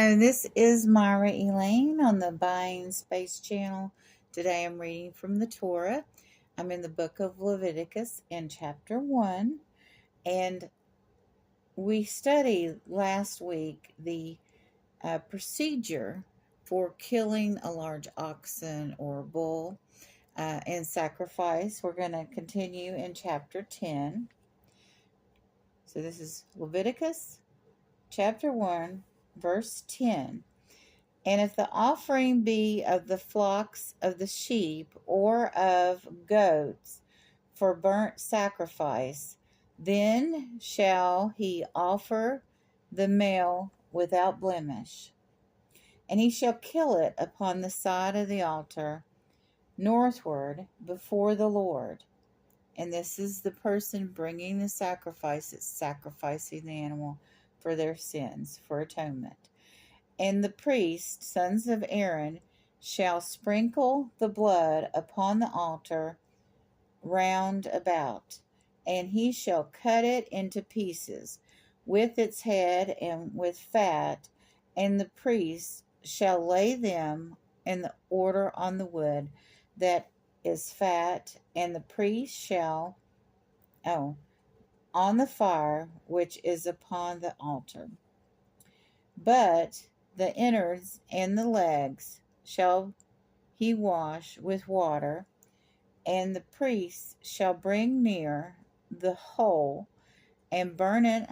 Hello, this is Myra Elaine on the Buying Space channel. Today I'm reading from the Torah. I'm in the book of Leviticus in chapter 1, and we studied last week the procedure for killing a large oxen or bull in sacrifice. We're going to continue in chapter 10. So this is Leviticus chapter 1, verse 10. And if the offering be of the flocks of the sheep or of goats for burnt sacrifice, then shall he offer the male without blemish. And he shall kill it upon the side of the altar northward before the Lord. And this is the person bringing the sacrifice, it's sacrificing the animal for their sins, for atonement. And the priests, sons of Aaron, shall sprinkle the blood upon the altar round about, and he shall cut it into pieces, with its head and with fat, and the priest shall lay them in the order on the wood that is fat, and the priest shall, on the fire which is upon the altar. But the innards and the legs shall he wash with water, and the priest shall bring near the whole and burn it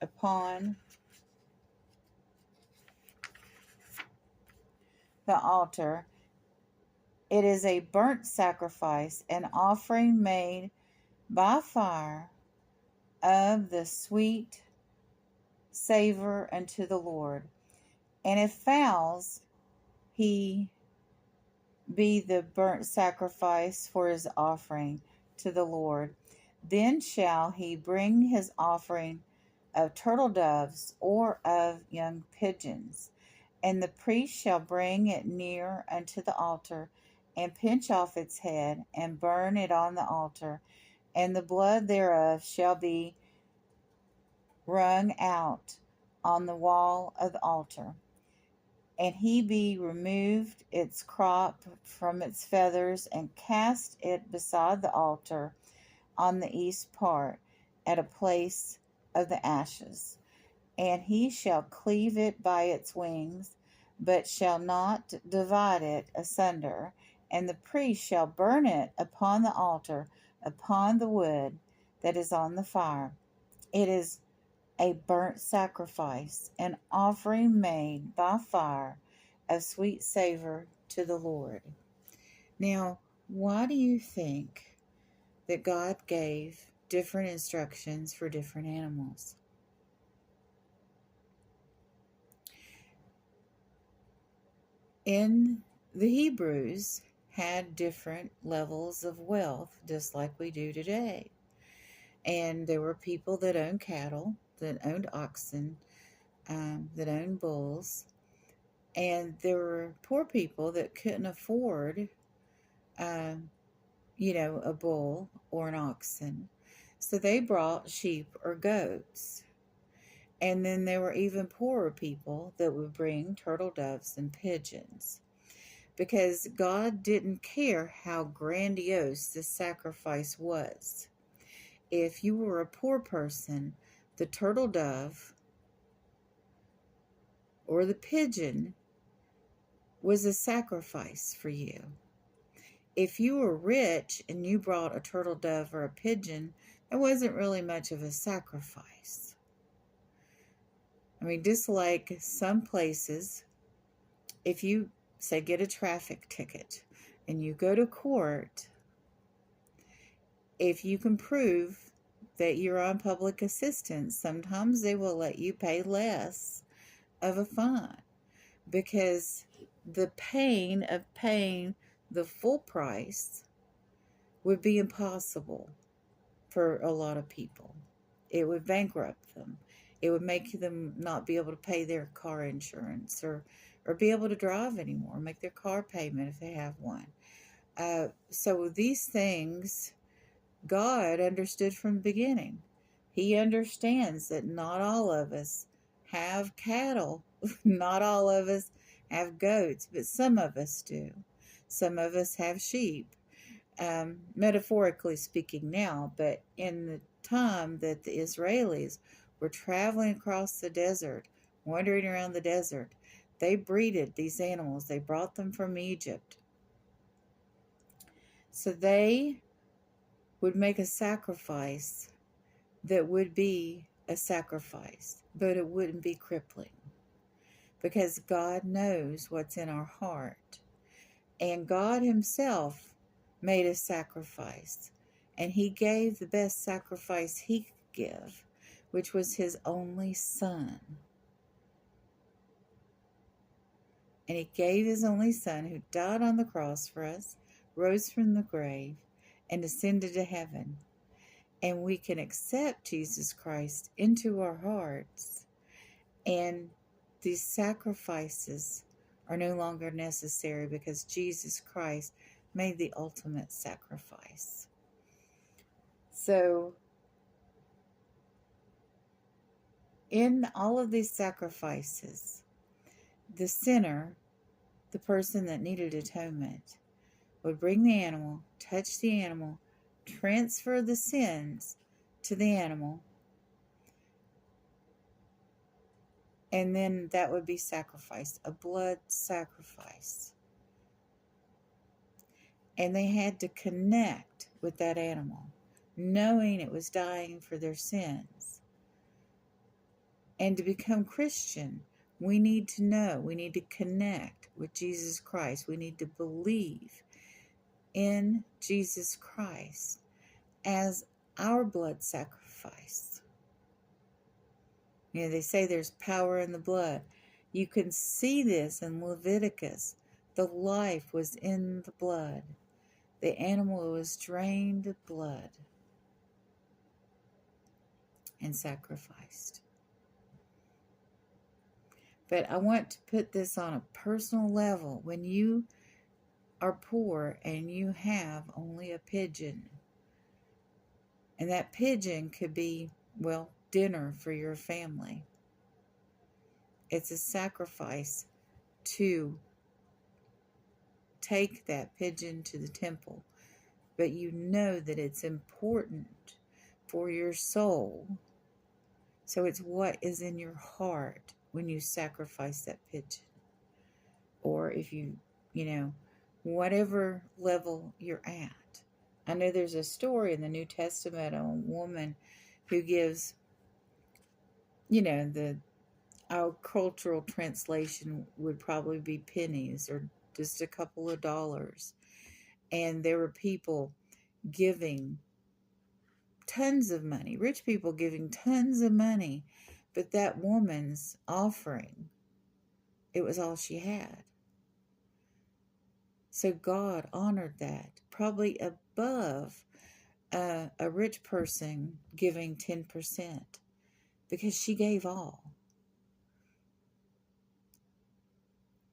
upon the altar. It is a burnt sacrifice, an offering made by fire of the sweet savor unto the Lord. And if fowls he be the burnt sacrifice for his offering to the Lord, then shall he bring his offering of turtle doves or of young pigeons. And the priest shall bring it near unto the altar, and pinch off its head, and burn it on the altar, and the blood thereof shall be wrung out on the wall of the altar. And he be removed its crop from its feathers, and cast it beside the altar on the east part, at a place of the ashes. And he shall cleave it by its wings, but shall not divide it asunder. And the priest shall burn it upon the altar, upon the wood that is on the fire. It is a burnt sacrifice, an offering made by fire, of sweet savor to the Lord. Now, why do you think that God gave different instructions for different animals? In the Hebrews had different levels of wealth, just like we do today. And there were people that owned cattle, that owned oxen, that owned bulls. And there were poor people that couldn't afford, a bull or an oxen. So they brought sheep or goats. And then there were even poorer people that would bring turtle doves and pigeons. Because God didn't care how grandiose the sacrifice was. If you were a poor person, the turtle dove or the pigeon was a sacrifice for you. If you were rich and you brought a turtle dove or a pigeon, it wasn't really much of a sacrifice. I mean, just like some places, if you, say, get a traffic ticket and you go to court, if you can prove that you're on public assistance, sometimes they will let you pay less of a fine, because the pain of paying the full price would be impossible for a lot of people. It would bankrupt them. It would make them not be able to pay their car insurance or be able to drive anymore, make their car payment if they have one. So these things, God understood from the beginning. He understands that not all of us have cattle Not all of us have goats, but some of us do. Some of us have sheep, metaphorically speaking now, but in the time that the Israelis were traveling across the desert, wandering around the desert, they breeded these animals. They brought them from Egypt. So they would make a sacrifice that would be a sacrifice, but it wouldn't be crippling, because God knows what's in our heart. And God himself made a sacrifice, and he gave the best sacrifice he could give, which was his only son. And he gave his only son, who died on the cross for us, rose from the grave, and ascended to heaven. And we can accept Jesus Christ into our hearts, and these sacrifices are no longer necessary because Jesus Christ made the ultimate sacrifice. So, in all of these sacrifices, the sinner, the person that needed atonement, would bring the animal, touch the animal, transfer the sins to the animal, and then that would be sacrificed, a blood sacrifice. And they had to connect with that animal, knowing it was dying for their sins. And to become Christian, we need to know, we need to connect with Jesus Christ. We need to believe in Jesus Christ as our blood sacrifice. You know, they say there's power in the blood. You can see this in Leviticus. The life was in the blood. The animal was drained of blood and sacrificed. But I want to put this on a personal level. When you are poor and you have only a pigeon, and that pigeon could be, well, dinner for your family. It's a sacrifice to take that pigeon to the temple, but you know that it's important for your soul. So it's what is in your heart when you sacrifice that pigeon. Or if you whatever level you're at. I know there's a story in the New Testament of a woman who gives, our cultural translation would probably be pennies or just a couple of dollars. And there were people giving tons of money, rich people giving tons of money, but that woman's offering, it was all she had. So God honored that, probably above a rich person giving 10%, because she gave all.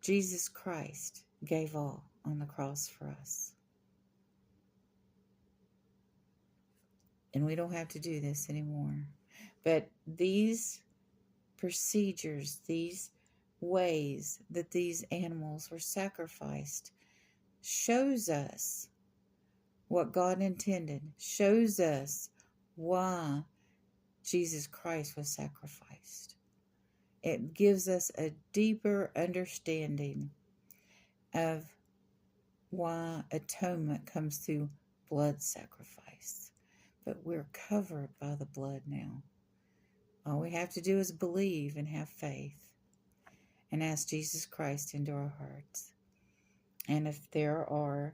Jesus Christ gave all on the cross for us. And we don't have to do this anymore. But these procedures, these ways that these animals were sacrificed, shows us what God intended, shows us why Jesus Christ was sacrificed. It gives us a deeper understanding of why atonement comes through blood sacrifice. But we're covered by the blood now. All we have to do is believe and have faith and ask Jesus Christ into our hearts. And if there are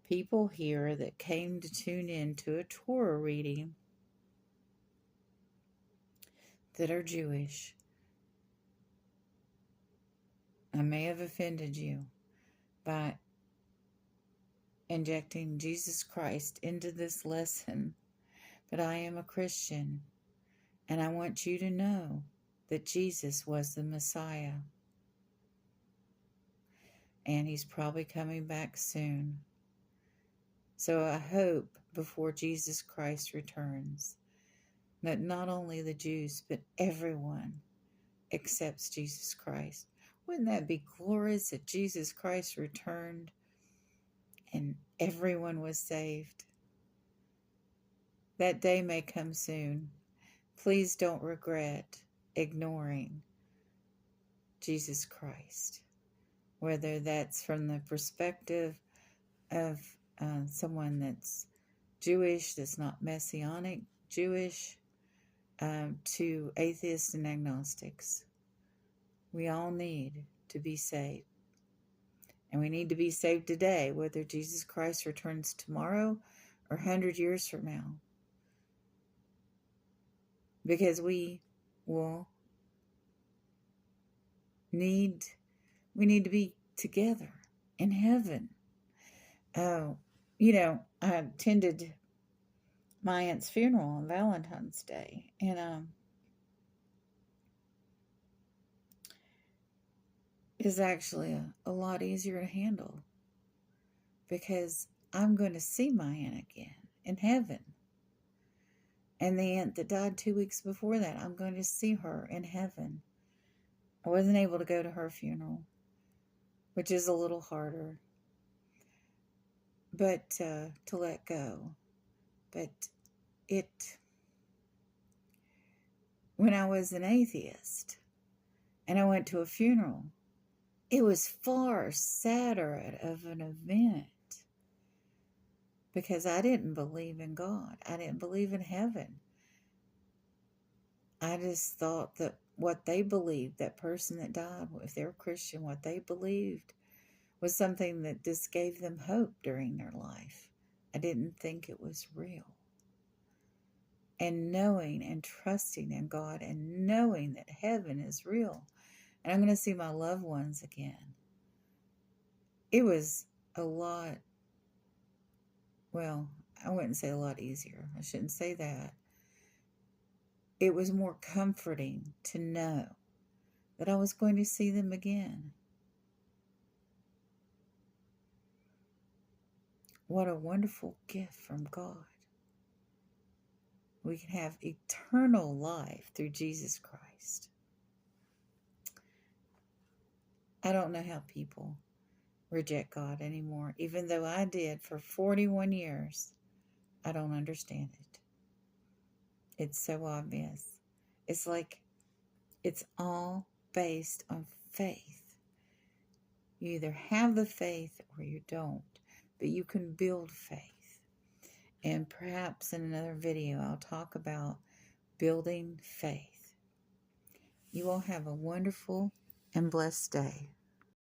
people here that came to tune in to a Torah reading that are Jewish, I may have offended you by injecting Jesus Christ into this lesson, but I am a Christian, and I want you to know that Jesus was the Messiah, and he's probably coming back soon. So I hope before Jesus Christ returns that not only the Jews, but everyone accepts Jesus Christ. Wouldn't that be glorious that Jesus Christ returned and everyone was saved? That day may come soon. Please don't regret ignoring Jesus Christ, whether that's from the perspective of someone that's Jewish, that's not Messianic Jewish, to atheists and agnostics. We all need to be saved. And we need to be saved today, whether Jesus Christ returns tomorrow or 100 years from now. Because we need to be together in heaven. I attended my aunt's funeral on Valentine's Day, and it's actually a lot easier to handle because I'm going to see my aunt again in heaven. And the aunt that died 2 weeks before that, I'm going to see her in heaven. I wasn't able to go to her funeral, which is a little harder, but to let go. But when I was an atheist and I went to a funeral, it was far sadder of an event because I didn't believe in God. I didn't believe in heaven. I just thought that what they believed, that person that died, if they were Christian, what they believed was something that just gave them hope during their life. I didn't think it was real. And knowing and trusting in God and knowing that heaven is real and I'm going to see my loved ones again. It was a lot, well, I wouldn't say a lot easier. I shouldn't say that. It was more comforting to know that I was going to see them again. What a wonderful gift from God. We can have eternal life through Jesus Christ. I don't know how people reject God anymore. Even though I did for 41 years, I don't understand it. It's so obvious. It's like it's all based on faith. You either have the faith or you don't, but you can build faith. And perhaps in another video, I'll talk about building faith. You all have a wonderful and blessed day.